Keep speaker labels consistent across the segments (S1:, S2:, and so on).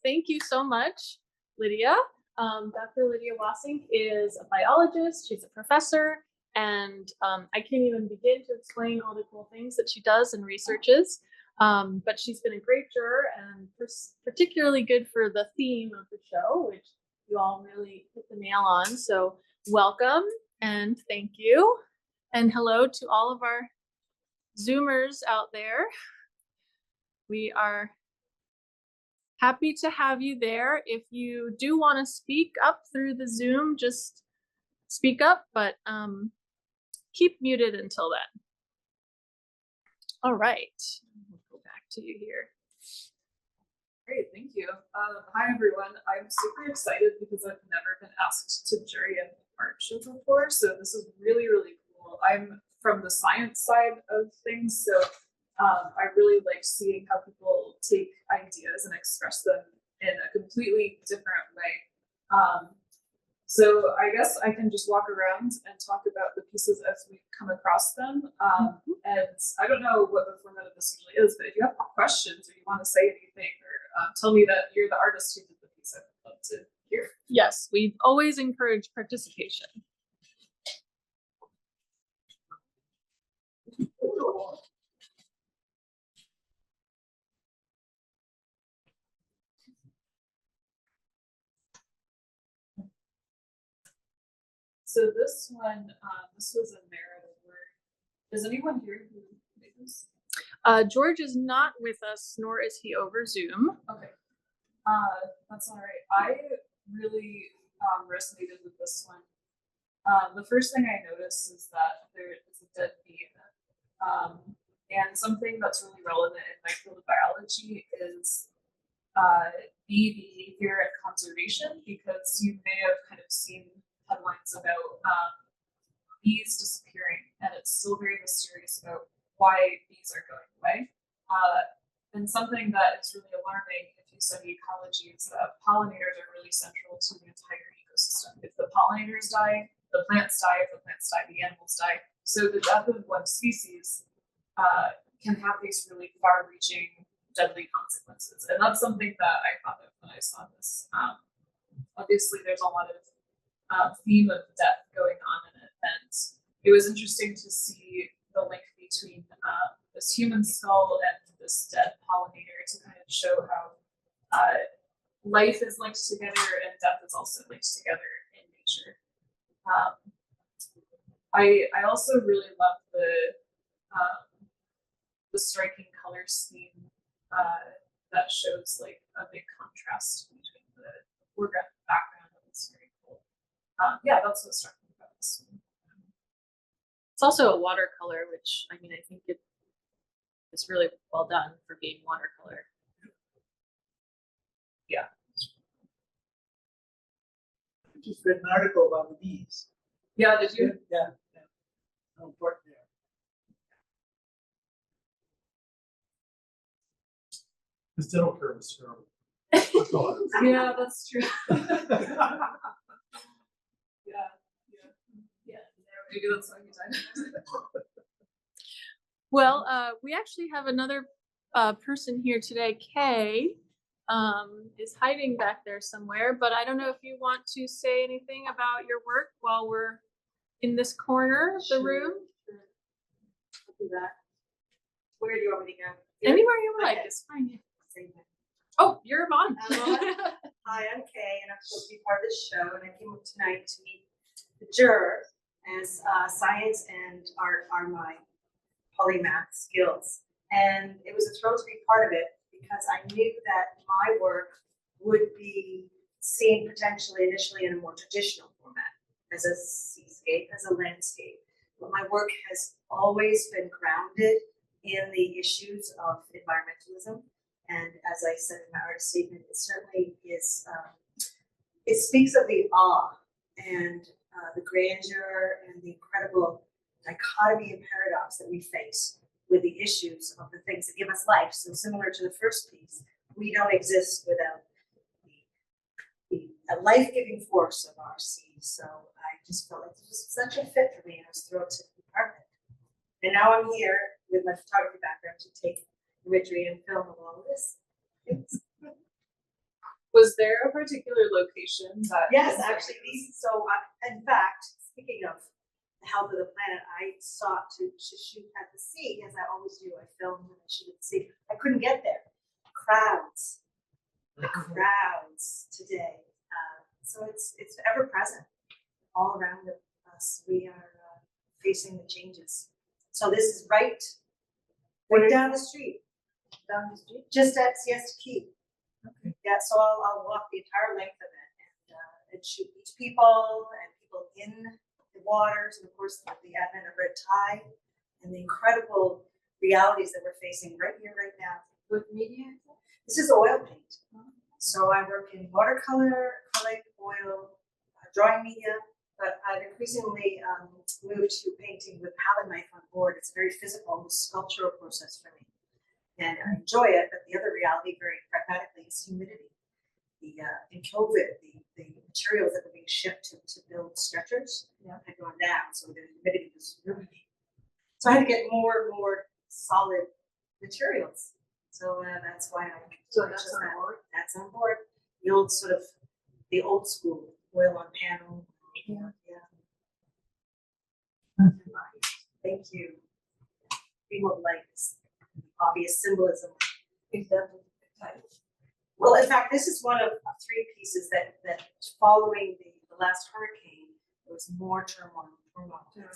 S1: thank you so much, Lydia. Dr. Lydia Wassink is a biologist. She's a professor, and I can't even begin to explain all the cool things that she does and researches. But she's been a great juror and particularly good for the theme of the show, which you all really hit the nail on. So welcome and thank you. And hello to all of our Zoomers out there. We are happy to have you there. If you do want to speak up through the Zoom, just speak up, but keep muted until then. All right, we'll go back to you here.
S2: Great, thank you. Hi everyone. I'm super excited because I've never been asked to jury an art show before, so this is really, really cool. I'm from the science side of things, so I really like seeing how people take ideas and express them in a completely different way. So I guess I can just walk around and talk about the pieces as we come across them. And I don't know what the format of this usually is, but if you have questions or you want to say anything or tell me that you're the artist who did the piece, I'd love to hear.
S1: Yes, we always encourage participation.
S2: So this one, this was a narrative work. Is anyone here who made this?
S1: George is not with us, nor is he over Zoom.
S2: Okay. That's all right. I really resonated with this one. The first thing I noticed is that there is a dead bee in it. And something that's really relevant in my field of biology is bee behavior and conservation, because you may have kind of seen headlines about bees disappearing, and it's still very mysterious about why bees are going away. And something that is really alarming if you study ecology is that pollinators are really central to the entire ecosystem. If the pollinators die, the plants die. If the plants die, the animals die. So the death of one species can have these really far-reaching, deadly consequences. And that's something that I thought of when I saw this. Obviously, there's a lot of theme of death going on in it, and it was interesting to see the link between this human skull and this dead pollinator to kind of show how life is linked together and death is also linked together in nature. I also really love the striking color scheme that shows like a big contrast between the foreground and background. It's very cool. Yeah, that's what struck me about this one.
S1: It's also a watercolor, which I mean, I think it's really well done for being watercolor.
S2: Yeah.
S3: I just read an article about the bees.
S2: Yeah, did you?
S3: Yeah. How important they are. This dental curve is terrible.
S2: Yeah, that's true. Yeah. Maybe that's why you died.
S1: Well, we actually have another person here today. Kay is hiding back there somewhere, but I don't know if you want to say anything about your work while we're in this corner of the room.
S4: Sure. I'll do that. Where do you want me to go? Here?
S1: Anywhere you like, it's fine. Yeah. Oh, you're on.
S4: Hi, I'm Kay, and I'm supposed to be part of this show, and I came up tonight to meet the juror, as science and art are my polymath skills. And it was a thrill to be part of it because I knew that my work would be seen potentially initially in a more traditional format, as a seascape, as a landscape. But my work has always been grounded in the issues of environmentalism. And as I said in my artist statement, it certainly is, it speaks of the awe and the grandeur and the incredible dichotomy and paradox that we face with the issues of the things that give us life. So similar to the first piece, we don't exist without the life-giving force of our seas. So I just felt like it was such a fit for me, and I was thrilled to be part of it. And now I'm here with my photography background to take imagery and film of all of this.
S2: Was there a particular location that?
S4: Yes, actually, in fact, speaking of the health of the planet, I sought to shoot at the sea, as I always do. I filmed and I shoot at the sea. I couldn't get there. Crowds, the crowds today. So it's ever present all around us. We are facing the changes. So this is right down the street.
S1: Down the street.
S4: Just at Siesta Key.
S1: Okay.
S4: Yeah, so I'll walk the entire length of it and shoot beach people and people in the waters, and of course the advent of red tide and the incredible realities that we're facing right here, right now.
S1: With media?
S4: This is oil paint. So I work in watercolor, acrylic, oil, drawing media, but I've increasingly moved to painting with palette knife on board. It's a very physical, sculptural process for me. And I enjoy it, but the other reality, very pragmatically, is humidity. In COVID, the materials that were being shipped to build stretchers had gone down, so the humidity was really. So I had to get more and more solid materials. So that's why I.
S1: So that's on board?
S4: That's on board. The old school oil on panel. Yeah. Thank you. People like this obvious symbolism. Well, in fact, this is one of 3 pieces that following the last hurricane, there was more turmoil.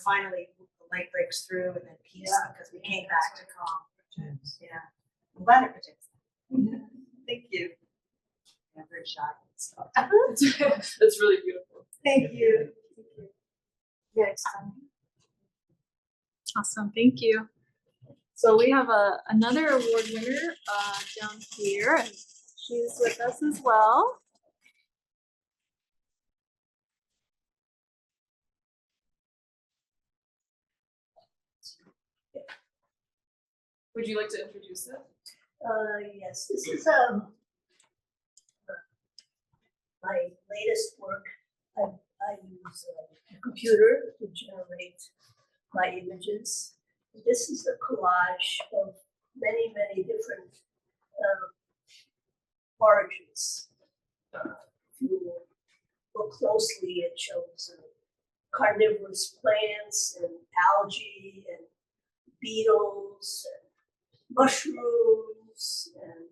S4: Finally, the light breaks through, and then peace because we came back to calm. Yeah, I'm glad it protects them. Thank you. I'm very shy. So.
S2: That's really beautiful.
S4: Thank you.
S1: Next time. Awesome, thank you. So we have another award winner down here, and she's with us as well.
S2: Would you like to introduce it?
S5: Yes, this is my latest work. I use a computer to generate my images. This is a collage of many, many different origins. If you look closely, it shows carnivorous plants and algae and beetles and mushrooms and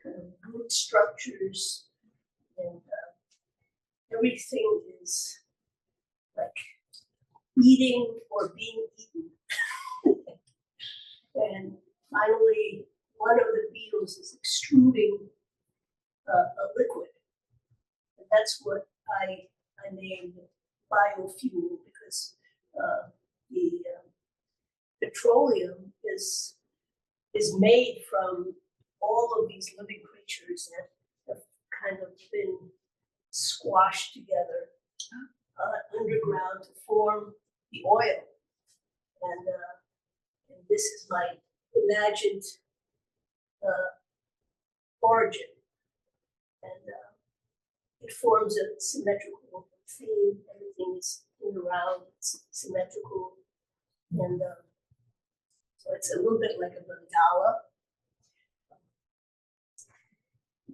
S5: kind of root structures, and everything is like eating or being eaten. And finally, one of the beetles is extruding a liquid. And that's what I named biofuel, because the petroleum is made from all of these living creatures that have kind of been squashed together underground to form the oil. And this is my imagined origin. And it forms a symmetrical theme. Everything is in around, it's symmetrical. And so it's a little bit like a mandala.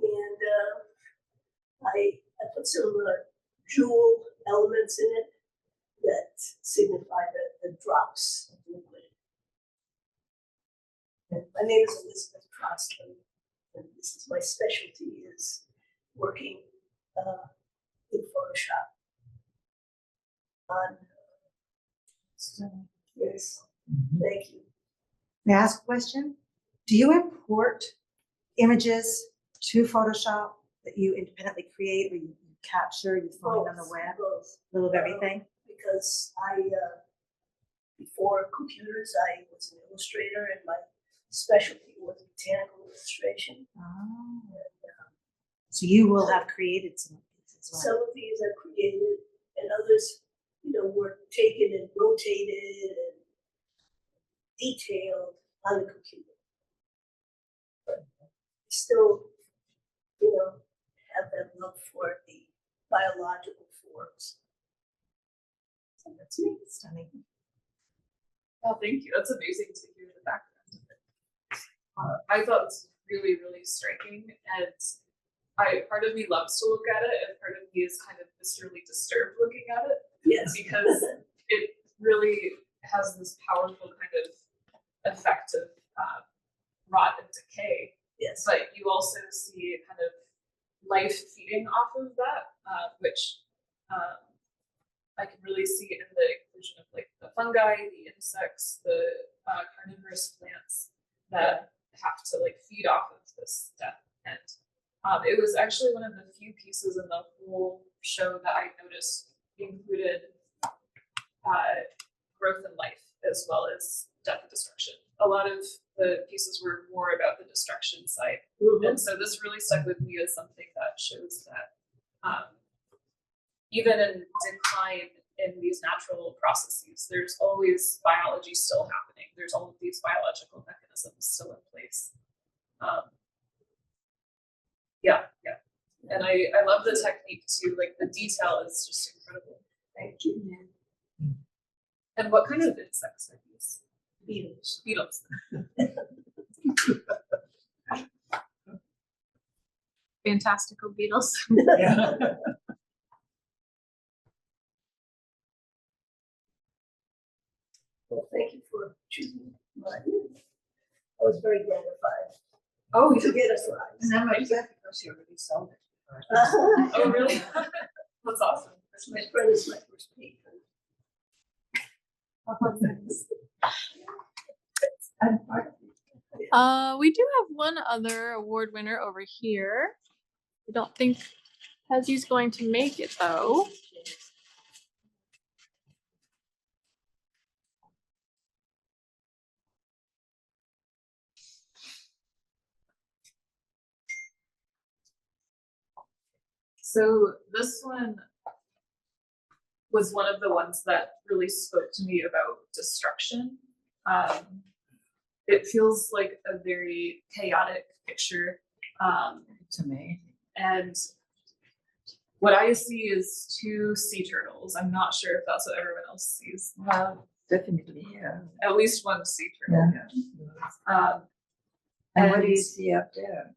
S5: And I put some jewel elements in it that signify the drops of liquid. And my name is Elizabeth Croston, and this is my specialty, is working in Photoshop on. Yes, thank you.
S4: May I ask a question? Do you import images to Photoshop that you independently create, or you capture, you find on the web?
S5: Both.
S4: A little of everything?
S5: Because before computers, I was an illustrator, and my specialty was botanical illustration.
S4: Oh. So you will have created some of these as well.
S5: Some of these are created, and others, were taken and rotated and detailed on the computer. But still, have that love for the biological forms. So that's me.
S4: Stunning.
S2: Oh, thank you. That's amazing to hear the background of it. I thought this was really, really striking, and part of me loves to look at it, and part of me is kind of viscerally disturbed looking at it
S5: Yes.
S2: because it really has this powerful kind of effect of rot and decay.
S5: Yes.
S2: But you also see kind of life feeding off of that, which I can really see in the inclusion of like the fungi, the insects, the carnivorous plants that have to like feed off of this death. And it was actually one of the few pieces in the whole show that I noticed included growth and life as well as death and destruction. A lot of the pieces were more about the destruction side. And so this really stuck with me as something that shows that even in decline in these natural processes, there's always biology still happening. There's all of these biological mechanisms still in place. And I love the technique too. Like the detail is just incredible.
S5: Thank you.
S2: And what kind of insects are these?
S5: Beetles.
S2: Beetles.
S1: Fantastical beetles.
S3: Yeah.
S5: Well, thank you for choosing mine. I was very gratified
S2: Oh,
S5: to get a prize.
S6: And that might be because you already sold it.
S2: oh, really? That's awesome.
S5: My friend is my first patron.
S6: I'm part of it.
S1: We do have one other award winner over here. I don't think Hezzy's going to make it though.
S2: So this one was one of the ones that really spoke to me about destruction. It feels like a very chaotic picture.
S6: It's amazing.
S2: And what I see is 2 sea turtles. I'm not sure if that's what everyone else sees.
S6: Well, definitely, yeah.
S2: At least one sea turtle.
S6: And what do you
S2: And-
S6: see up there?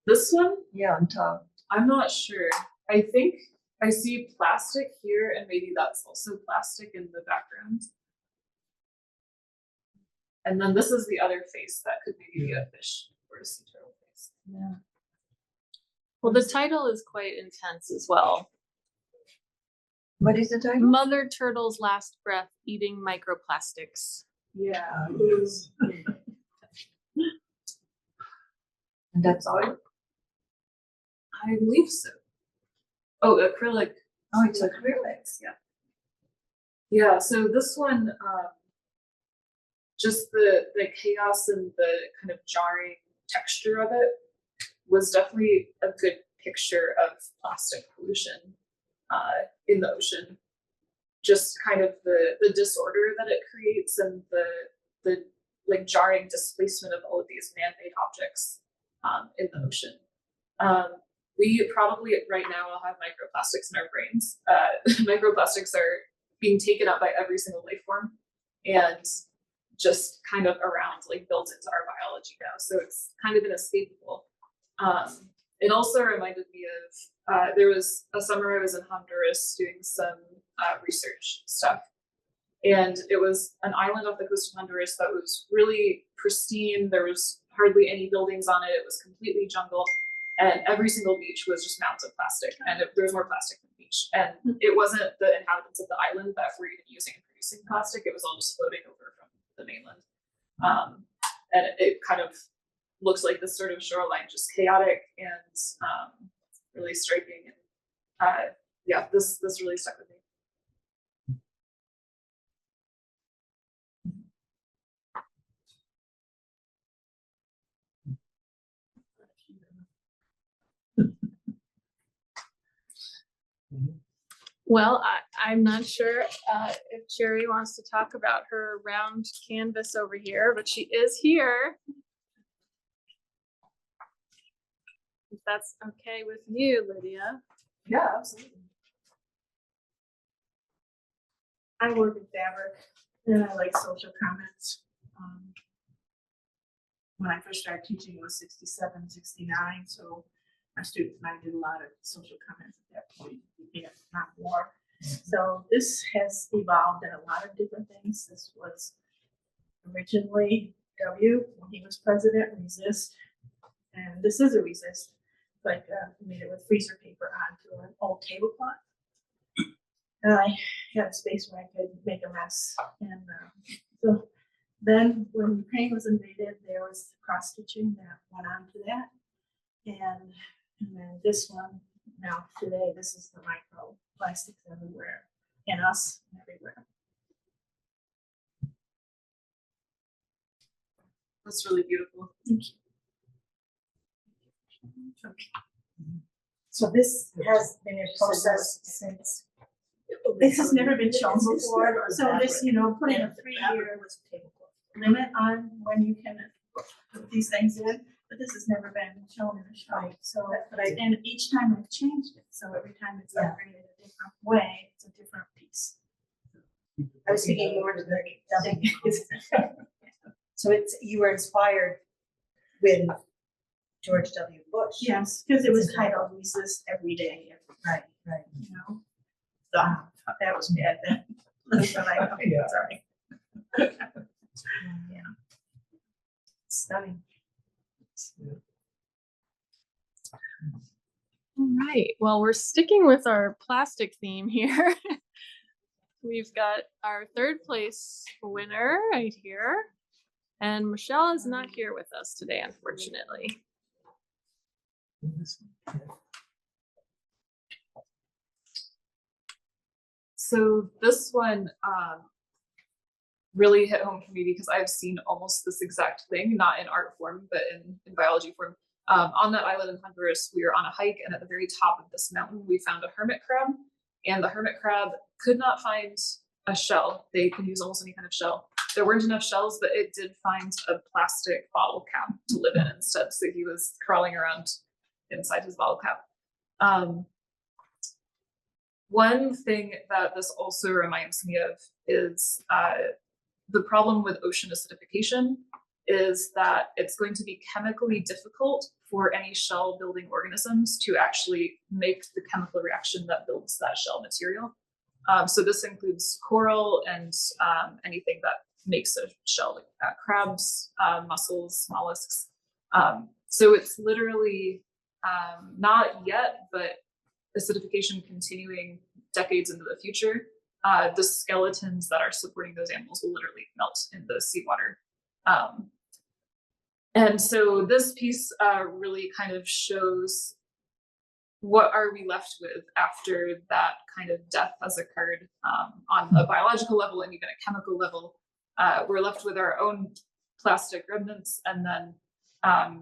S2: This one,
S6: Yeah, on top.
S2: I'm not sure. I think I see plastic here, and maybe that's also plastic in the background. And then this is the other face that could maybe be a fish or a sea turtle face.
S6: Yeah.
S1: Well, the title is quite intense as well.
S6: What is the title?
S1: Mother Turtle's Last Breath, Eating Microplastics.
S2: Yeah.
S3: Yes.
S6: And that's all?
S2: I believe so. Oh, acrylic.
S6: Oh, it's acrylics.
S2: Yeah, so this one, just the chaos and the kind of jarring texture of it was definitely a good picture of plastic pollution in the ocean. Just kind of the disorder that it creates and the like jarring displacement of all of these man-made objects in the ocean. We probably right now all have microplastics in our brains. Microplastics are being taken up by every single life form and just kind of around, like built into our biology now. So it's kind of inescapable. It also reminded me of, there was a summer I was in Honduras doing some research stuff. And it was an island off the coast of Honduras that was really pristine. There was hardly any buildings on it. It was completely jungle. And every single beach was just mounds of plastic. And there was more plastic than beach. And it wasn't the inhabitants of the island that were even using and producing plastic. It was all just floating over from the mainland. And it kind of looks like this sort of shoreline, just chaotic and really striking. And yeah, this really stuck with me.
S1: Well, I'm not sure if Jerry wants to talk about her round canvas over here, but she is here. If that's okay with you, Lydia.
S2: Yeah, absolutely.
S7: I work in fabric and I like social comments. When I first started teaching, it was 67, 69. So my students and I did a lot of social comments at that point, if not more. So this has evolved in a lot of different things. This was originally W, when he was president, resist, and this is a resist, but we made it with freezer paper onto an old tablecloth. And I had a space where I could make a mess, and so then when Ukraine was invaded, there was cross stitching that went on to that, and then this one now today, this is the micro plastics everywhere in us and everywhere.
S2: That's really beautiful.
S7: Thank you.
S4: So this has been in process since.
S7: This has never been shown before, so this, putting a 3-year limit on when you can put these things in, but this has never been shown in a show. So, and each time I've changed it, so every time it's upgraded a different way, it's a different piece.
S4: I was thinking more to the. So you were inspired with George W. Bush.
S7: Yes, because it was titled "Resist Every Day."
S4: Right.
S7: So that was bad then. But sorry. Yeah.
S4: Stunning.
S1: All right. Well, we're sticking with our plastic theme here. We've got our third place winner right here. And Michelle is not here with us today, unfortunately.
S2: So this one really hit home for me because I've seen almost this exact thing, not in art form, but in biology form. On that island in Honduras, we were on a hike, and at the very top of this mountain, we found a hermit crab. And the hermit crab could not find a shell. They can use almost any kind of shell. There weren't enough shells, but it did find a plastic bottle cap to live in instead. So he was crawling around inside his bottle cap. One thing that this also reminds me of is the problem with ocean acidification is that it's going to be chemically difficult for any shell building organisms to actually make the chemical reaction that builds that shell material. So this includes coral and anything that makes a shell, like crabs, mussels, mollusks. So it's literally not yet, but acidification continuing decades into the future. The skeletons that are supporting those animals will literally melt in the seawater. And so this piece really kind of shows what are we left with after that kind of death has occurred on a biological level and even a chemical level. We're left with our own plastic remnants and then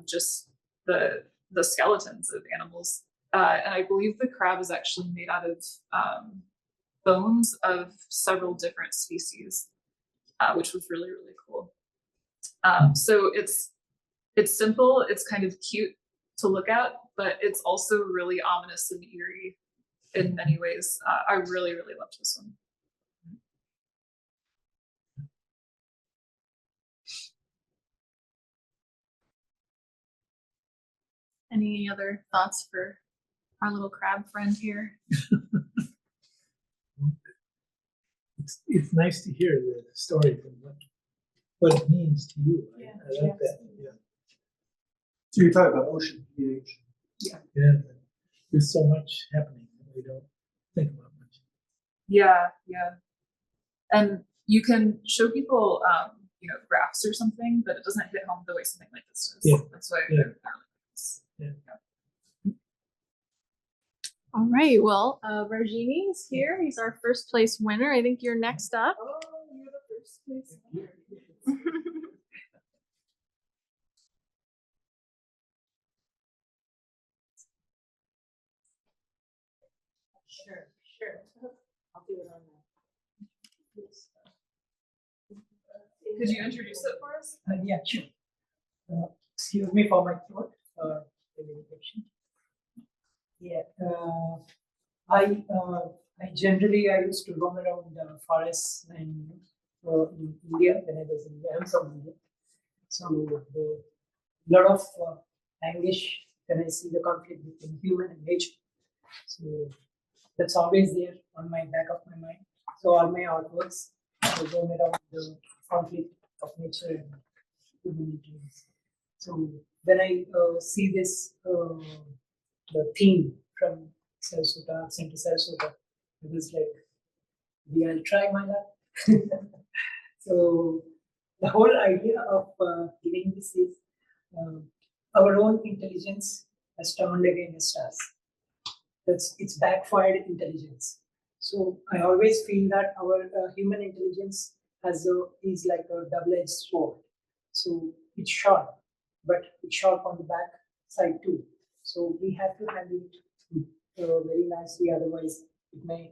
S2: just the skeletons of animals. And I believe the crab is actually made out of bones of several different species, which was really, really cool. So it's simple, it's kind of cute to look at, but it's also really ominous and eerie in many ways. I really, really loved this one.
S1: Any other thoughts for our little crab friend here?
S3: It's nice to hear the story from what it means to you. I like that. Yeah. So you're talking about ocean pH. Yeah. There's so much happening that we don't think about much.
S2: Yeah. And you can show people, graphs or something, but it doesn't hit home the way something like this does.
S3: Yeah.
S2: That's why I
S3: Yeah.
S2: really like this.
S3: Yeah.
S1: All right. Well, Rajini is here. He's our first place winner. I think you're next up.
S7: Oh, you're the first place winner.
S5: Sure. I'll do it on that.
S2: Could you introduce it for us?
S3: Yeah, sure. Excuse me for my throat. Yeah. I generally used to roam around forests and in India when I was in India. I'm from India. So a lot of anguish
S8: when I see the conflict between human and nature. So that's always there on my back of my mind. So all my artworks revolve around the conflict of nature and humanity. So when I see this, the theme from Sarasota, Center Sarasota, it was like, yeah, I'll try my luck. So the whole idea of giving this is our own intelligence has turned against us. It's backfired intelligence. So I always feel that our human intelligence is like a double-edged sword. So it's sharp, but it's sharp on the back side too. So we have to handle it very nicely, otherwise it may,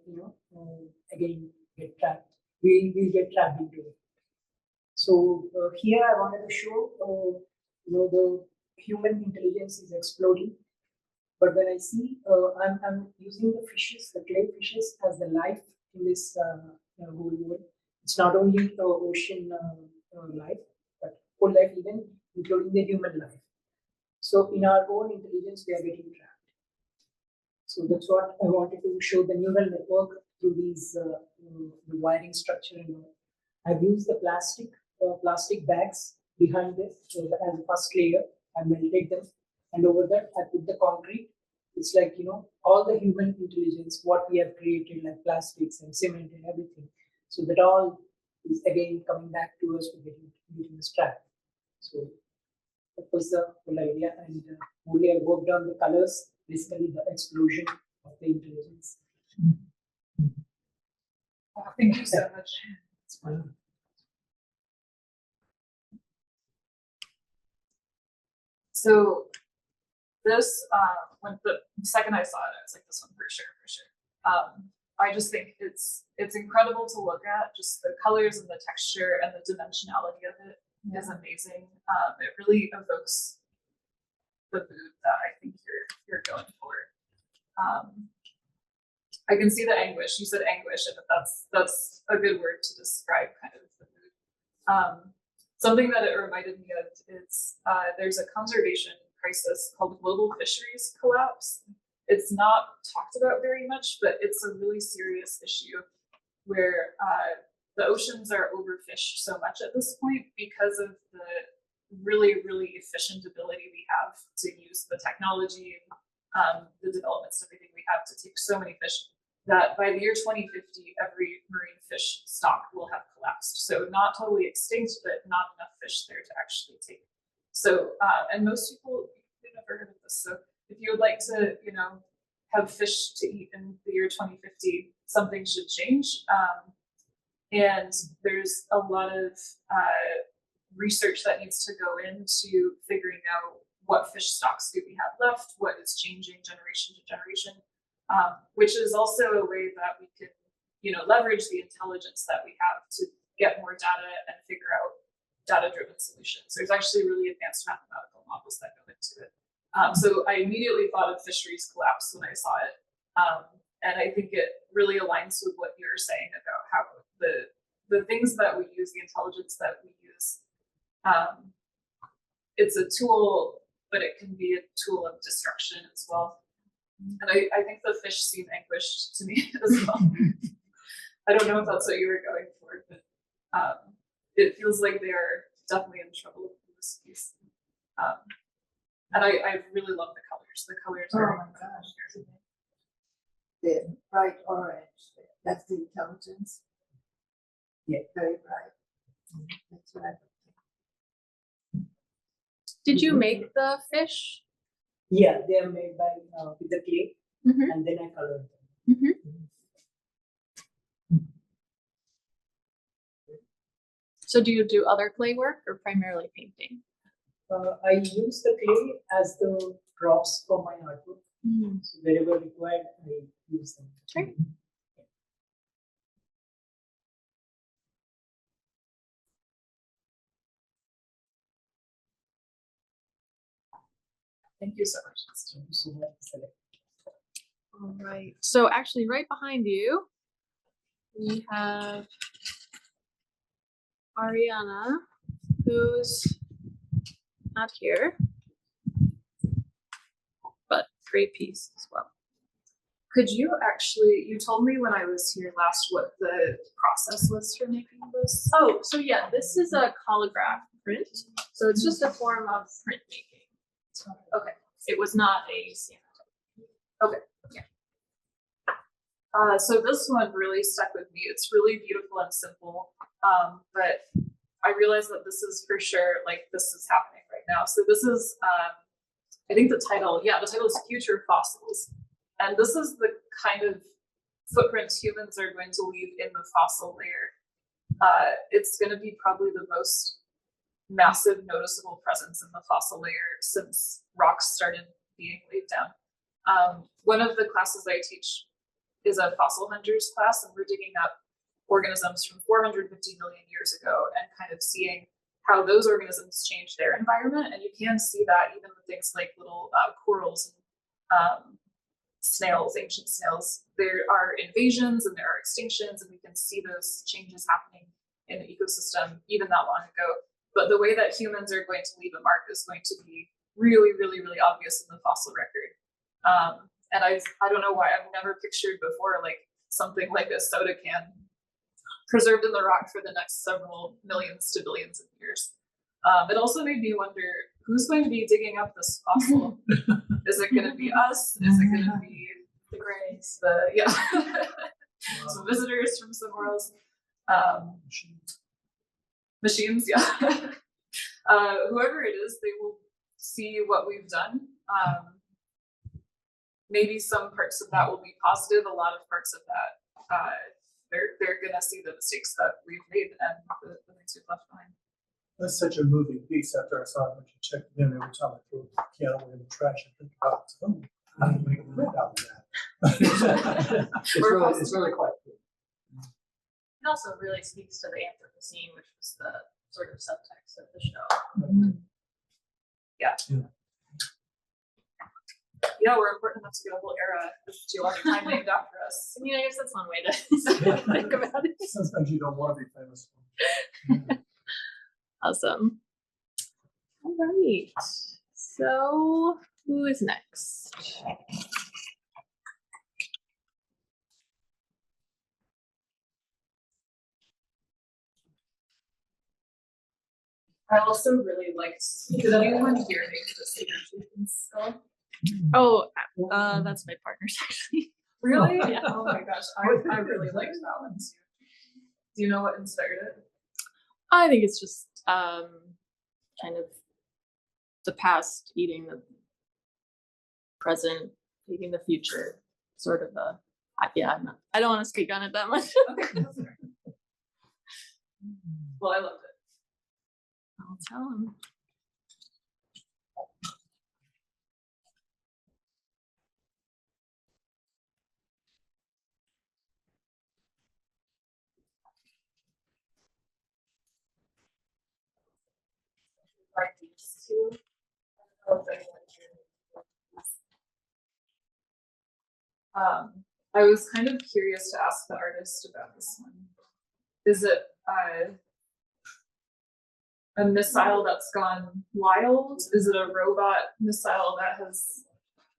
S8: again get trapped. We will get trapped into it. So here I wanted to show, the human intelligence is exploding. But when I see, I'm using the fishes, the clay fishes, as the life in this whole world. It's not only ocean life, but whole life, even including the human life. So in our own intelligence, we are getting trapped. So that's what I wanted to show, the neural network through these the wiring structure and all. I've used the plastic bags behind this as the first layer. I melted them, and over that I put the concrete. It's like, all the human intelligence, what we have created, like plastics and cement and everything. So that all is again coming back to us to getting us trapped. So that was the whole idea, and only I worked on the colors, basically the explosion of the intelligence.
S2: Thank you so much.
S8: It's fun.
S2: So this, when the second I saw it, I was like, this one for sure. I just think it's incredible to look at. Just the colors and the texture and the dimensionality of it is amazing. It really evokes the mood that I think you're going for. I can see the anguish. You said anguish, and that's a good word to describe kind of the mood. Something that it reminded me of is there's a conservation crisis called global fisheries collapse. It's not talked about very much, but it's a really serious issue where the oceans are overfished so much at this point because of the really, really efficient ability we have to use the technology, the developments, everything we have to take so many fish, that by the year 2050, every marine fish stock will have collapsed. So not totally extinct, but not enough fish there to actually take. So, and most people, they've never heard of this. So if you would like to, have fish to eat in the year 2050, something should change. And there's a lot of research that needs to go into figuring out what fish stocks do we have left, what is changing generation to generation, which is also a way that we can, leverage the intelligence that we have to get more data and figure out data-driven solutions. There's actually really advanced mathematical models that go into it. So I immediately thought of fisheries collapse when I saw it. And I think it really aligns with what you're saying about how the things that we use, the intelligence that we use, it's a tool, but it can be a tool of destruction as well. And I think the fish seem anguished to me as well. I don't know if that's what you were going for, but it feels like they are definitely in trouble in this piece. And I really love the colors. The colors
S6: Oh
S2: are.
S6: my gosh. The bright orange, that's the intelligence.
S8: Yeah.
S6: Very bright. That's what I think.
S1: Did you make the fish?
S8: Yeah, they are made by with the clay,
S1: Mhm.
S8: and then I colored them.
S1: So do you do other clay work or primarily painting?
S8: I use the clay as the props for my artwork. So wherever required, I use them.
S1: Great.
S2: Thank you so much.
S8: Thank you so much, Select.
S1: All right. So actually, right behind you, we have Ariana, who's not here. great piece as well.
S2: Could you actually, you told me when I was here last what the process was for making this?
S1: Oh, so yeah, this is a collograph print. So it's just a form of printmaking. Okay. It was not a stamp.
S2: So this one really stuck with me. It's really beautiful and simple. But I realized that this is for sure, like this is happening right now. So this is, I think the title is Future Fossils. And this is the kind of footprints humans are going to leave in the fossil layer. It's going to be probably the most massive noticeable presence in the fossil layer since rocks started being laid down. One of the classes I teach is a fossil hunters class, and we're digging up organisms from 450 million years ago and kind of seeing how those organisms change their environment. And you can see that even with things like little corals and snails, ancient snails. There are invasions and there are extinctions, and we can see those changes happening in the ecosystem even that long ago. But the way that humans are going to leave a mark is going to be really, really, really obvious in the fossil record. And I don't know why I've never pictured before like something like a soda can preserved in the rock for the next several millions to billions of years. It also made me wonder, who's going to be digging up this fossil? Is it going to be us? Is it going to be the Greys? Some visitors from somewhere else? Machines, yeah. Whoever it is, they will see what we've done. Maybe some parts of that will be positive. A lot of parts of that, they're gonna see the mistakes that we've made and the things we've left behind.
S3: That's such a moving piece. After I saw it, when you checked it in every time I threw a piano in the trash, I think about, oh, how do you make a print out of that? It's really quite cool.
S1: It also really speaks to the Anthropocene, which was the sort of subtext of the show.
S2: Yeah, we're important enough to get a whole era of geologic time named after us.
S1: I mean, I guess that's one way to think about it.
S3: Sometimes you don't want to be famous.
S1: Awesome. All right. So who is next?
S2: I also really liked, did anyone here make the signature skull?
S1: Oh, that's my partner's actually.
S2: Really?
S1: Yeah.
S2: Oh my gosh, I really liked that one too. Do you know what inspired it?
S1: I think it's just kind of the past eating the present, eating the future, sort of a. I don't want to speak on it that much.
S2: Okay, that's fair. Well, I loved it.
S1: I'll tell him.
S2: Like these two. I don't know if anyone here. I was kind of curious to ask the artist about this one. Is it a missile that's gone wild? Is it a robot missile that has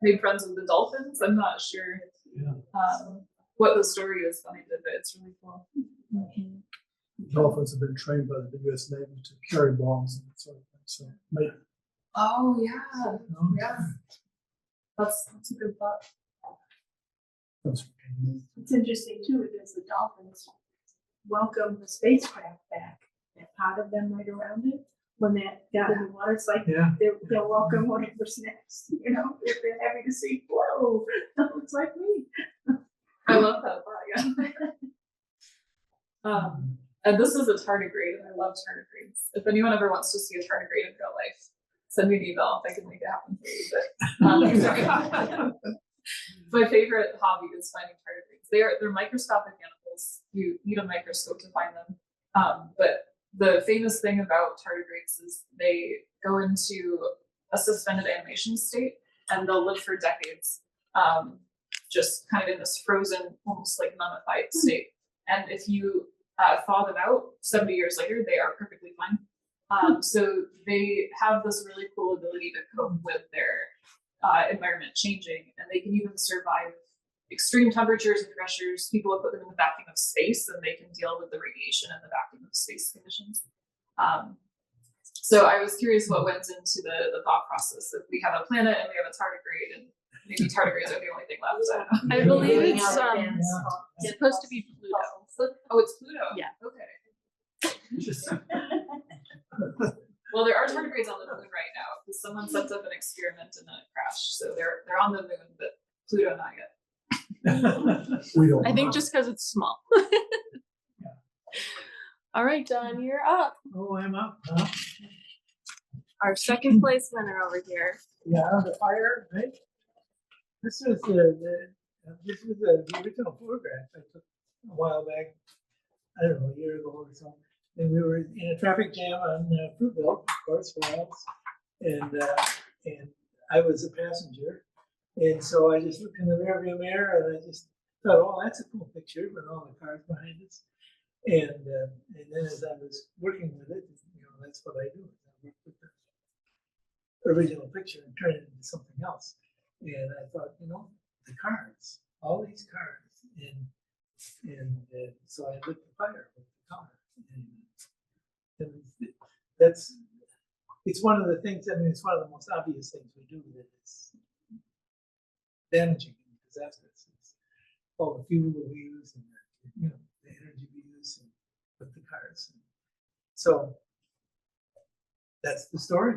S2: made friends with the dolphins? I'm not sure what the story is behind it, but it's really cool.
S3: Dolphins have been trained by the U.S. Navy to carry bombs and that sort of thing. So maybe.
S2: Oh yeah, yeah. That's a good thought.
S7: It's interesting too, because the dolphins welcome the spacecraft back. That part of them right around it, when that got in the water, it's like they'll welcome whatever's next. You know, if they're happy to see, whoa, that looks like me.
S2: I love that thought. Yeah. And this is a tardigrade, and I love tardigrades. If anyone ever wants to see a tardigrade in real life, send me an email if I can make it happen for you. But my favorite hobby is finding tardigrades. They're microscopic animals. You need a microscope to find them. But the famous thing about tardigrades is they go into a suspended animation state, and they'll live for decades, just kind of in this frozen, almost like mummified state. And if you thaw them out 70 years later, they are perfectly fine. So they have this really cool ability to cope with their environment changing, and they can even survive extreme temperatures and pressures. People have put them in the vacuum of space, and they can deal with the radiation and the vacuum of space conditions. So I was curious what went into the thought process. If we have a planet and we have a tardigrade, and maybe tardigrades are the only thing left. I don't know.
S1: I believe
S7: Moving
S1: it's
S7: out again.
S1: supposed to be Pluto.
S2: Oh, it's Pluto.
S1: Yeah.
S2: Okay.
S3: Interesting.
S2: Well, there are tardigrades on the moon right now because someone sent up an experiment and then it crashed. So they're on the moon, but Pluto not yet.
S3: We don't.
S1: I think
S3: know.
S1: just because it's small. All right, Don, you're up.
S3: Oh, I'm up, huh?
S1: Our second place winner over here.
S3: Yeah, the fire, right? This was this was the original photograph I took a while back. I don't know, a year ago or so. And we were in a traffic jam on Fruitville, of course, for us. And I was a passenger. And so I just looked in the rearview mirror and I just thought, oh, that's a cool picture with all the cars behind us. And then as I was working with it, that's what I do. I work with the original picture and turn it into something else. And I thought, the cars, all these cars, and so I lit the fire with the car. And it's one of the things. I mean, it's one of the most obvious things we do that is damaging and disastrous. It's all the fuel we use and the energy we use with the cars. So that's the story.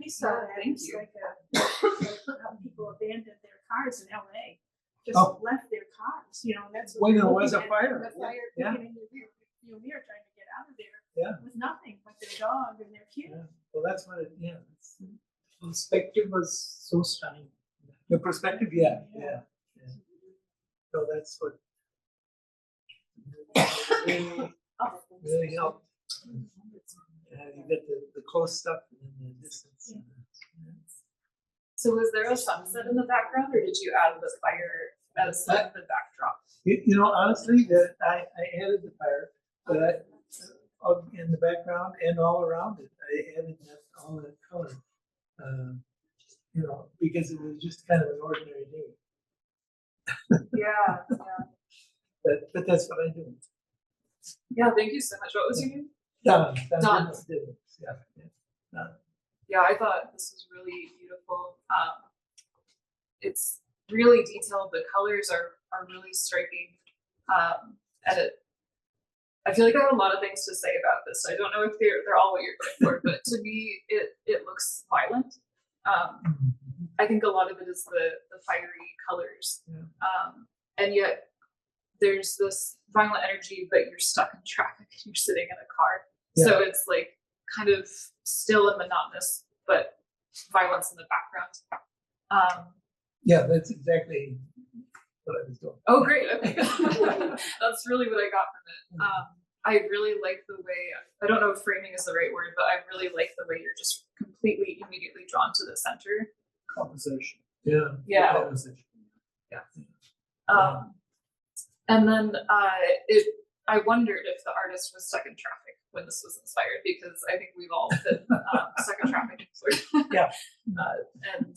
S7: We saw that.
S2: Thank
S7: It's
S2: you.
S7: like how people abandoned their cars in LA. Just
S3: Oh.
S7: left their cars, and that's what
S3: When
S7: we're
S3: there was
S7: looking
S3: a
S7: at,
S3: fire,
S7: The fire
S3: yeah.
S7: cooking in your mirror trying to get out of there.
S3: Yeah.
S7: With nothing but their dog and their kid.
S3: Yeah. Well, that's what it. Yeah.
S8: Perspective was so stunning.
S3: The perspective. Yeah. So that's what really,
S7: Oh,
S3: really helped. You get the close stuff and then the distance.
S2: So was there a sunset in the background, or did you add the fire as like the backdrop?
S3: Honestly, that I added the fire, but in the background and all around it, I added all that color. Because it was just kind of an ordinary day.
S2: Yeah.
S3: But that's what I do.
S2: Yeah. Thank you so much. What was your name?
S3: Don.
S2: Don.
S3: Yeah.
S2: Yeah, I thought this was really beautiful. It's really detailed. The colors are really striking. And I feel like I have a lot of things to say about this. I don't know if they're all what you're going for, but to me, it looks violent. I think a lot of it is the fiery colors.
S3: Yeah.
S2: And yet there's this violent energy, but you're stuck in traffic. You're sitting in a car.
S3: Yeah.
S2: So it's like kind of still and monotonous, but violence in the background.
S3: Yeah, that's exactly what I was doing.
S2: Oh, great. Okay. That's really what I got from it. I really like the way, I don't know if framing is the right word, but I really like the way you're just completely immediately drawn to the center.
S3: Composition. Yeah.
S2: Yeah.
S3: Composition.
S2: And then I wondered if the artist was stuck in traffic when this was inspired, because I think we've all been stuck in traffic before.
S3: Yeah.
S2: And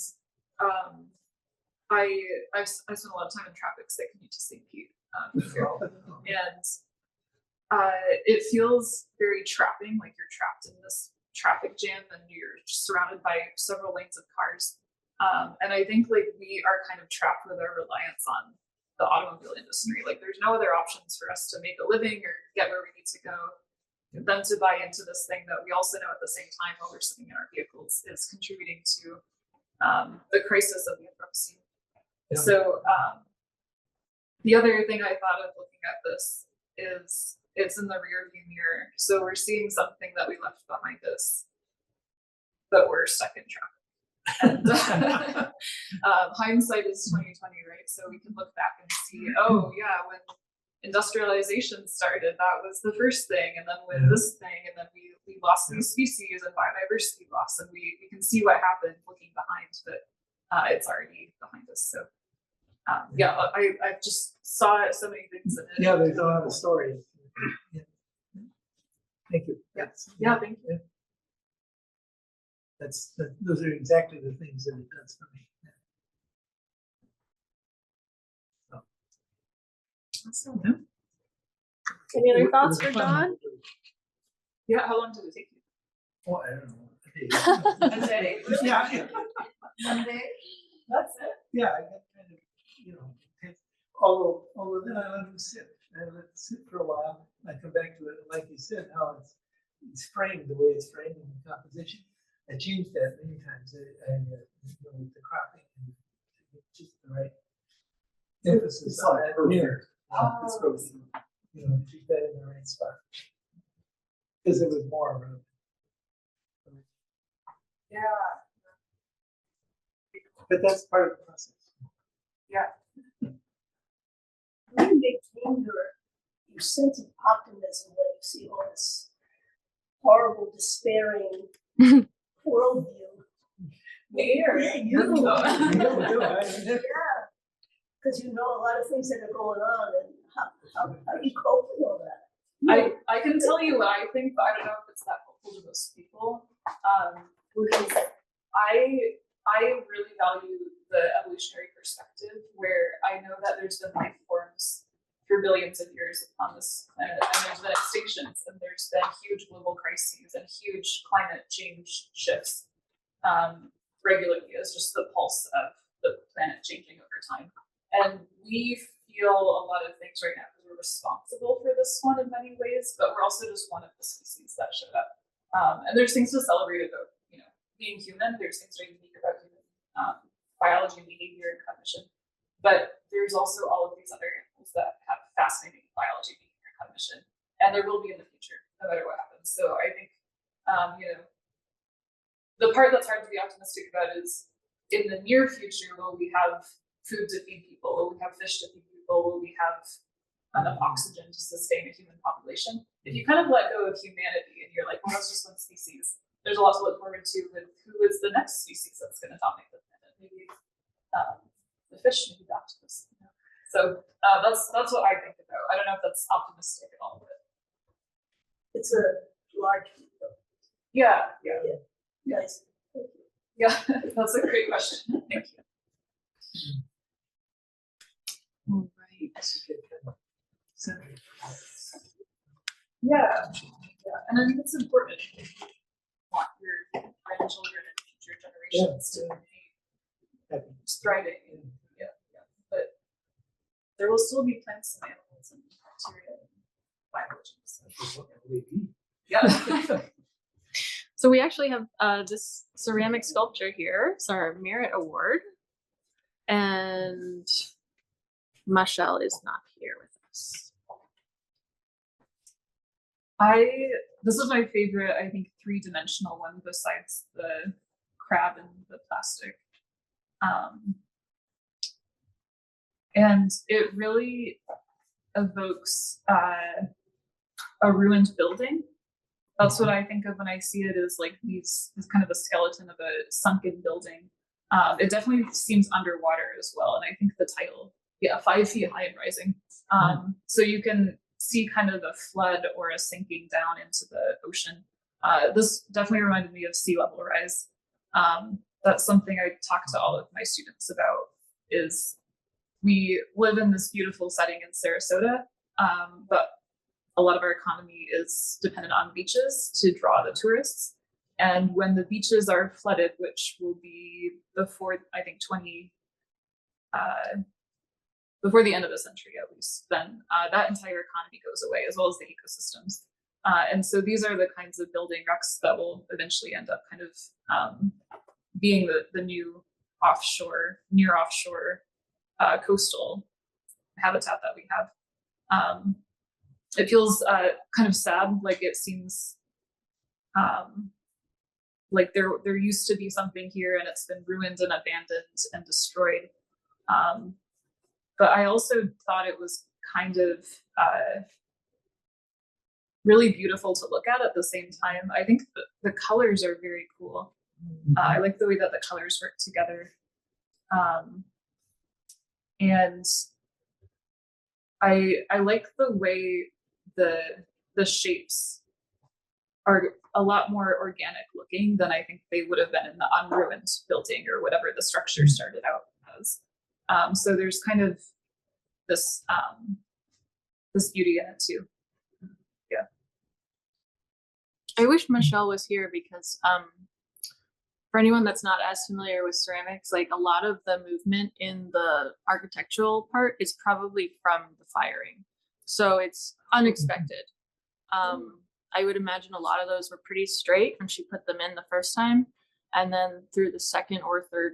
S2: I spent a lot of time in traffic because I commute to St. Pete. And it feels very trapping, like you're trapped in this traffic jam and you're just surrounded by several lanes of cars. And I think like we are kind of trapped with our reliance on the automobile industry. Like there's no other options for us to make a living or get where we need to go than to buy into this thing that we also know at the same time while we're sitting in our vehicles is contributing to the crisis that we have seen. Yeah. So the other thing I thought of looking at this is it's in the rear view mirror. So we're seeing something that we left behind us, but we're stuck in traffic. And hindsight is 2020, right? So we can look back and see, oh yeah, when industrialization started, that was the first thing, and then with this thing, and then we lost these species and biodiversity loss, and we can see what happened looking behind, but it's already behind us. So I just saw so many things in it.
S3: Yeah, there's a lot of stories. Yeah. Thank you.
S2: Yeah, thank you.
S3: those are exactly the things that it does for me.
S1: Awesome. Any other thoughts for John?
S2: Yeah, how long did it take you?
S3: Oh, I don't know.
S2: A day?
S3: Yeah.
S2: One day? That's it?
S3: Yeah, I got kind of, you know, although then I let them sit. I let it sit for a while. I come back to it, and like you said, how it's framed, the way it's framed in the composition. I changed that many times. You know, with the cropping and just the right emphasis on that mirror. It's really, you know, keep that in the right spot. Because it was more around.
S2: Yeah.
S3: But that's part of the process.
S5: I think they came your sense of optimism when you see all this horrible, despairing worldview.
S2: Me or
S5: Yeah, you.
S3: Yeah.
S5: Because you know a lot of things that are going on, and how do you cope with all that?
S2: I can tell you what I think, but I don't know if it's that helpful to most people. Because I really value the evolutionary perspective, where I know that there's been life forms for billions of years on this planet, and there's been extinctions, and there's been huge global crises and huge climate change shifts regularly as just the pulse of the planet changing over time. And we feel a lot of things right now because we're responsible for this one in many ways, but we're also just one of the species that showed up. And there's things to celebrate about, you know, being human. There's things that are unique about human biology, behavior, and cognition. But there's also all of these other animals that have fascinating biology, behavior, and cognition, and there will be in the future, no matter what happens. So I think, you know, the part that's hard to be optimistic about is in the near future, will we have food to feed people? Will we have fish to feed people? Will we have enough oxygen to sustain a human population? If you kind of let go of humanity and you're like, well, that's just one species, there's a lot to look forward to with who is the next species that's going to dominate the planet. Maybe the fish, maybe the octopus. You know? So that's what I think about. I don't know if that's optimistic at all, but
S5: It's a large people.
S2: yeah.
S5: Nice.
S2: Yeah, that's a great question. Thank you.
S1: All right.
S2: Yeah, and I think it's important if you want your grandchildren and future generations to be thriving. Yeah. But there will still be plants and animals and bacteria and biology. Yeah.
S1: So we actually have this ceramic sculpture here. It's our Merit Award. And Michelle is not here with us.
S2: This is my favorite, I think, 3-dimensional one besides the crab and the plastic. And it really evokes a ruined building. That's what I think of when I see it, is like this kind of a skeleton of a sunken building. It definitely seems underwater as well. And I think the title, 5 feet high and rising. So you can see kind of a flood or a sinking down into the ocean. This definitely reminded me of sea level rise. That's something I talk to all of my students about, is we live in this beautiful setting in Sarasota, but a lot of our economy is dependent on beaches to draw the tourists. And when the beaches are flooded, which will be before, I think, before the end of the century at least, then that entire economy goes away, as well as the ecosystems. And so these are the kinds of building wrecks that will eventually end up kind of being the new near offshore coastal habitat that we have. It feels kind of sad, like it seems like there used to be something here and it's been ruined and abandoned and destroyed. But I also thought it was kind of really beautiful to look at the same time. I think the colors are very cool. I like the way that the colors work together. And I like the way the shapes are a lot more organic looking than I think they would have been in the unruined building or whatever the structure started out as. So there's kind of this this beauty in it too. Yeah.
S1: I wish Michelle was here because for anyone that's not as familiar with ceramics, like a lot of the movement in the architectural part is probably from the firing. So it's unexpected. I would imagine a lot of those were pretty straight when she put them in the first time. And then through the second or third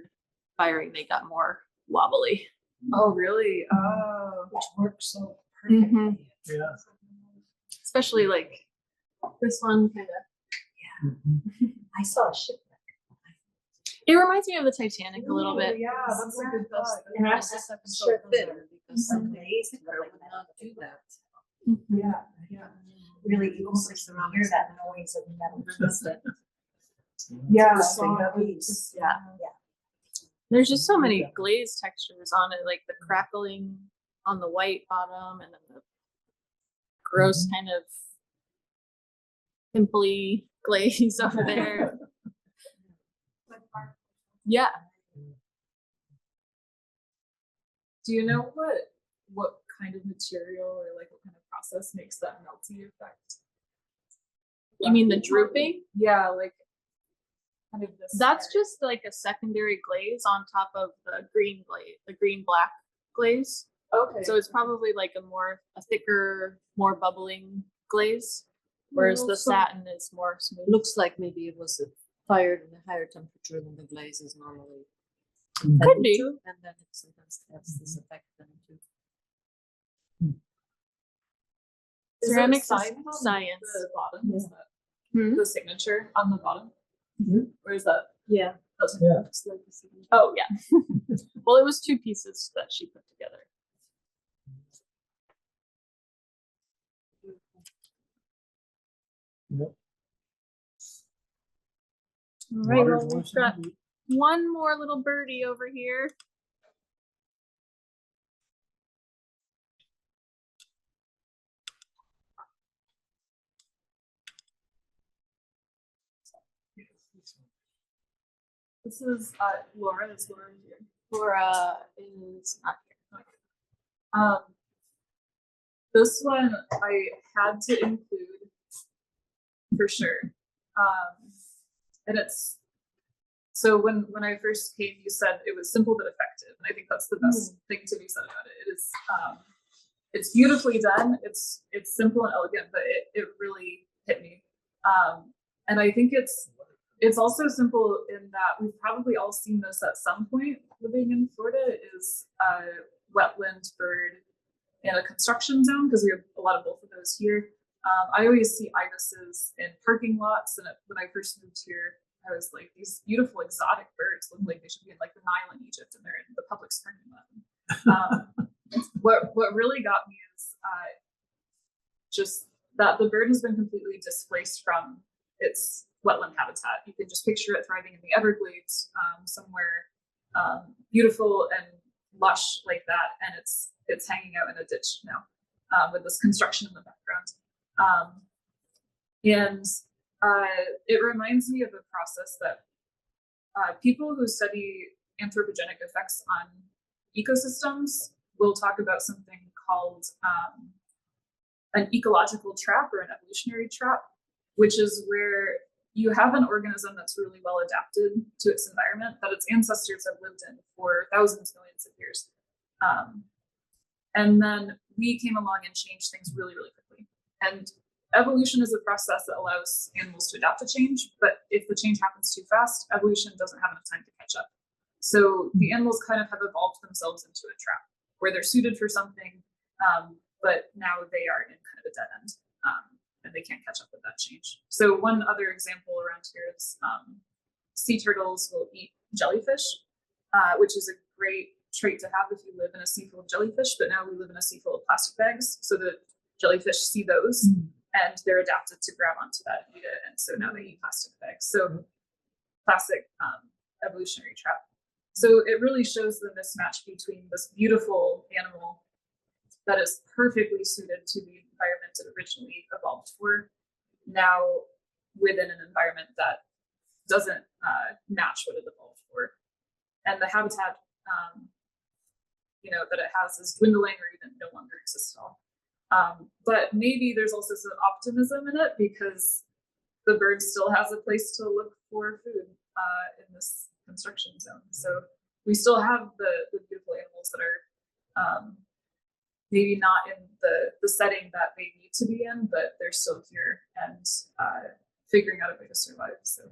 S1: firing, they got more wobbly.
S2: Oh, really?
S8: Which works so perfectly.
S3: Yeah.
S1: Especially like this one kind of.
S4: I saw a shipwreck.
S1: It reminds me of the Titanic a little bit.
S2: Yeah, that's a good thought.
S4: And I
S6: That's
S4: was
S6: so
S4: sure
S6: bitter because some
S4: Mhm.
S6: days would not do that.
S2: Yeah, yeah.
S4: really, you almost hear that noise of metal.
S2: Yeah,
S1: There's just so many glaze textures on it, like the crackling on the white bottom and then the gross kind of pimply glaze over there. Yeah.
S2: Do you know what kind of material or like what kind of process makes that melty effect?
S1: You mean the drooping?
S2: Yeah, like kind of this.
S1: That's just like a secondary glaze on top of the green glaze, the green black glaze.
S2: okay.
S1: So it's probably like a thicker, more bubbling glaze, whereas the satin is more smooth.
S6: Looks like maybe it was fired in a higher temperature than the glaze is normally.
S1: Could be.
S6: And then it sometimes has this effect then too.
S1: Ceramics is
S2: signed on
S1: science.
S2: The bottom is that
S1: Hmm?
S2: the signature on the bottom,
S3: Mhm.
S2: or is that?
S1: Yeah.
S2: That's
S3: Yeah.
S2: it's like the signature.
S1: Oh yeah. Well, it was two pieces that she put together.
S3: Yep.
S1: All right.
S3: Water's
S1: Well, we've
S3: washing
S1: got
S3: up.
S1: one more little birdie over here.
S2: This is Laura. Is Laura here?
S1: Laura is not here.
S2: This one I had to include for sure. And it's so when I first came, you said it was simple but effective, and I think that's the best thing to be said about it. It is it's beautifully done. It's simple and elegant, but it really hit me. And I think it's also simple in that we've probably all seen this at some point living in Florida is a wetland bird in a construction zone, because we have a lot of both of those here. I always see ibises in parking lots, and when I first moved here, I was like, these beautiful exotic birds look like they should be in like the Nile in Egypt, and they're in the public parking lot. What really got me is just that the bird has been completely displaced from its wetland habitat. You can just picture it thriving in the Everglades, somewhere beautiful and lush like that, and it's hanging out in a ditch now with this construction in the background. And it reminds me of a process that people who study anthropogenic effects on ecosystems will talk about something called an ecological trap or an evolutionary trap, which is where you have an organism that's really well adapted to its environment that its ancestors have lived in for thousands, millions of years. And then we came along and changed things really, really quickly. And evolution is a process that allows animals to adapt to change, but if the change happens too fast, evolution doesn't have enough time to catch up. So the animals kind of have evolved themselves into a trap where they're suited for something, but now they are in kind of a dead end, and they can't catch up with that change. So one other example around here is sea turtles will eat jellyfish, which is a great trait to have if you live in a sea full of jellyfish, but now we live in a sea full of plastic bags, so the jellyfish see those and they're adapted to grab onto that and eat it, and so now they eat plastic bags. So classic evolutionary trap. So it really shows the mismatch between this beautiful animal that is perfectly suited to the environment it originally evolved for, now within an environment that doesn't match what it evolved for. And the habitat, that it has is dwindling or even no longer exists at all. But maybe there's also some optimism in it because the bird still has a place to look for food in this construction zone. So we still have the beautiful animals that are maybe not in the setting that they need to be in, but they're still here and figuring out a way to survive. So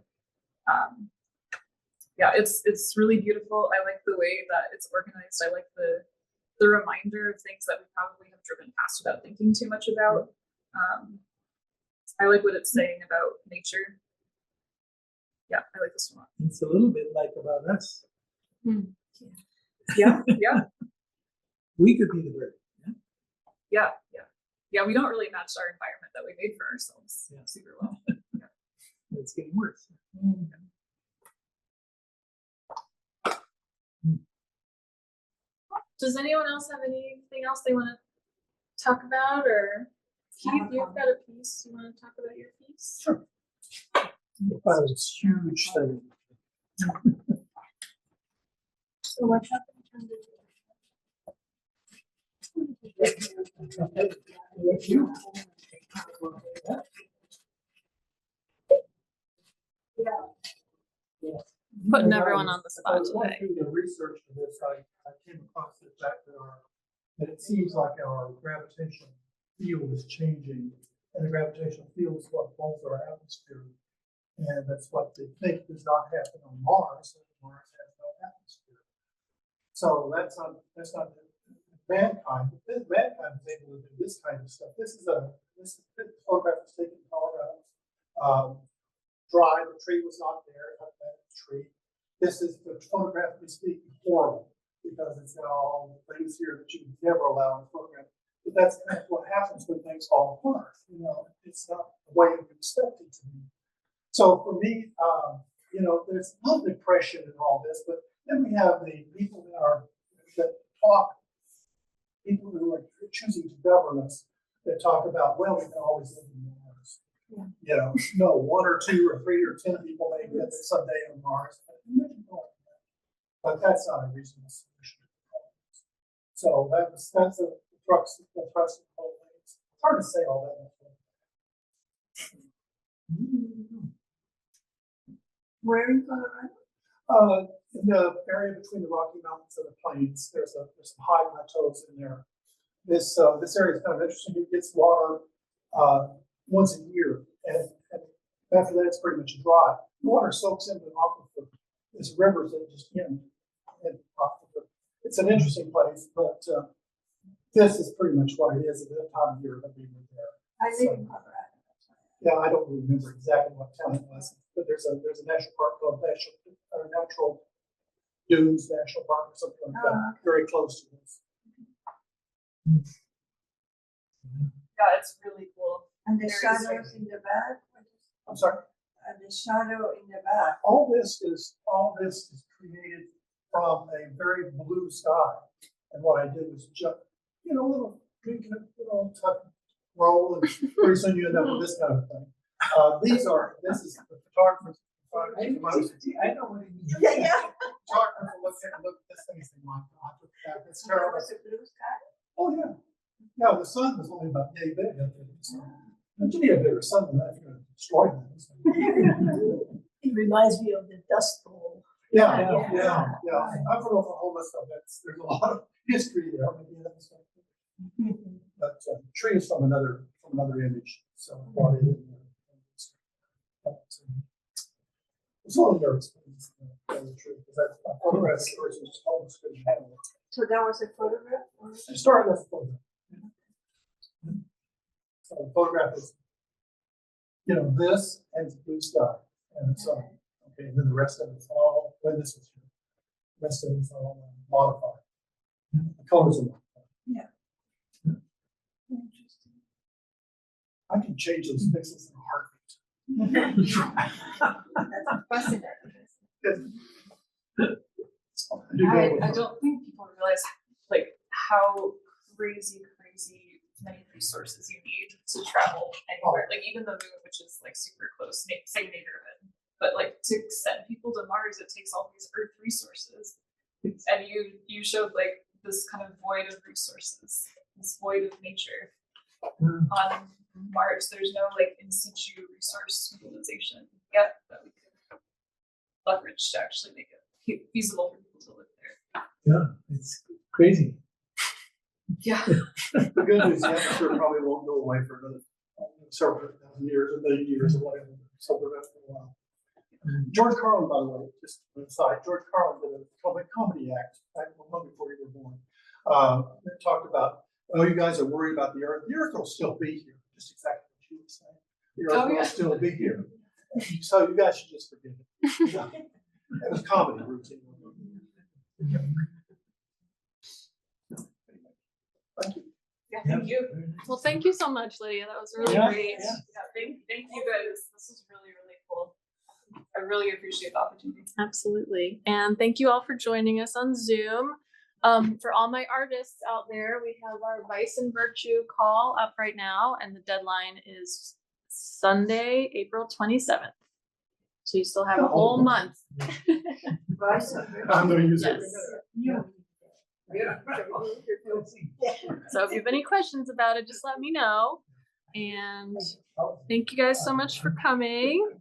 S2: yeah, it's really beautiful. I like the way that it's organized. I like the reminder of things that we probably have driven past without thinking too much about. I like what it's saying about nature. Yeah, I like this one a lot.
S3: It's a little bit like about us.
S2: Yeah, yeah,
S3: We could be the bird.
S2: yeah, yeah. Yeah, we don't really match our environment that we made for ourselves super well.
S3: It's getting worse.
S1: Does anyone else have anything else they want to talk about? Or Keith, you've got a piece. You want to talk about your piece?
S3: Sure. It's huge thing.
S1: So what happened? Putting everyone on the spot today.
S3: Through the research for this, I came across the fact that it seems like our gravitational field is changing, and the gravitational field is what holds our atmosphere, and that's what they think does not happen on Mars. And Mars has no atmosphere, so that's not mankind. But mankind is able to do this kind of stuff. This photograph was taken in Colorado. Dry, the tree was not there, not that tree. This is the photographically speaking horrible because it's got all the things here that you would never allow in a photograph. But that's kind of what happens when things fall apart. It's not the way you expect it to be. So for me, there's a little depression in all this, but then we have the people that talk, people who are choosing to govern us, that talk about, well, we can always live in Mars. No, 1 or 2 or 3 or 10 people may live someday on Mars, but that's not a reasonable solution. So that's the thrust of the whole thing. It's hard to say all that.
S6: Where in Colorado?
S3: In the area between the Rocky Mountains and the plains, there's some high plateaus in there. This area is kind of interesting. It gets water once a year, and after that, it's pretty much dry. The water soaks into an aquifer. There's rivers that just end in aquifer. It's an interesting place, but this is pretty much what it is at that time of year that we were there.
S6: I live in Colorado.
S3: Yeah, I don't remember exactly what town it was, but there's a national park called Natural Dunes National Park or something like that, very close to this.
S2: Yeah, it's really cool.
S6: And the
S2: Very
S6: shadows in the back?
S3: I'm sorry.
S6: And the shadow in the back.
S3: All this is created from a very blue sky, and what I did was just little drinking it, tuck, roll, and pretty soon you end up with this kind of thing. This is the photographer's.
S6: I know what it means.
S3: Yeah. Photographer looks at this thing and say, "My God, that's terrible."
S6: Was it blue sky?
S3: Oh yeah. No, the sun was only about yay big up there. So you need a bigger sun than that if you're going to destroy them.
S5: It reminds me of the Dust Bowl.
S3: Yeah. I've heard Oklahoma stuff. There's a lot of history there. Maybe that's but trees from another image. So what it is. It's a little nervous, but it's true because that's my photograph. Was almost couldn't handle it.
S6: So that was a photograph?
S3: I started as a photograph. So the photograph is, this and the blue sky and so okay, and then the rest of it's all when this was here. The rest of it's all modified. The colors are modified.
S6: Yeah.
S3: Interesting. I can change those pixels in a heartbeat.
S6: That's fascinating.
S2: I don't think people realize how crazy many resources you need to travel anywhere. Like even the moon, which is like super close, same neighborhood. But like to send people to Mars, it takes all these Earth resources. And you showed like this kind of void of resources, this void of nature. On Mars, there's no like in situ resource utilization yet that we could leverage to actually make it feasible for people to live there.
S3: Yeah, it's crazy.
S2: Yeah.
S9: The good news, the atmosphere probably won't go away for another several thousand years, a million years, or whatever. So we're for a while. George Carlin, by the way, just an aside, George Carlin did a public comedy act back long before you were born. That talked about, oh, you guys are worried about the Earth. The Earth will still be here, just exactly what you were saying. The Earth will still be here. So you guys should just forget it. Yeah. It was comedy routine. Thank you.
S2: Yeah, thank you.
S1: Well, thank you so much, Lydia. That was really
S3: Yeah.
S1: great.
S2: Yeah, thank you guys. This is really, really cool. I really appreciate the opportunity.
S1: Absolutely. And thank you all for joining us on Zoom. For all my artists out there, we have our Vice and Virtue call up right now, and the deadline is Sunday, April 27th. So you still have a whole month.
S9: I'm going to use it.
S1: Yes. So if you have any questions about it, just let me know. And thank you guys so much for coming.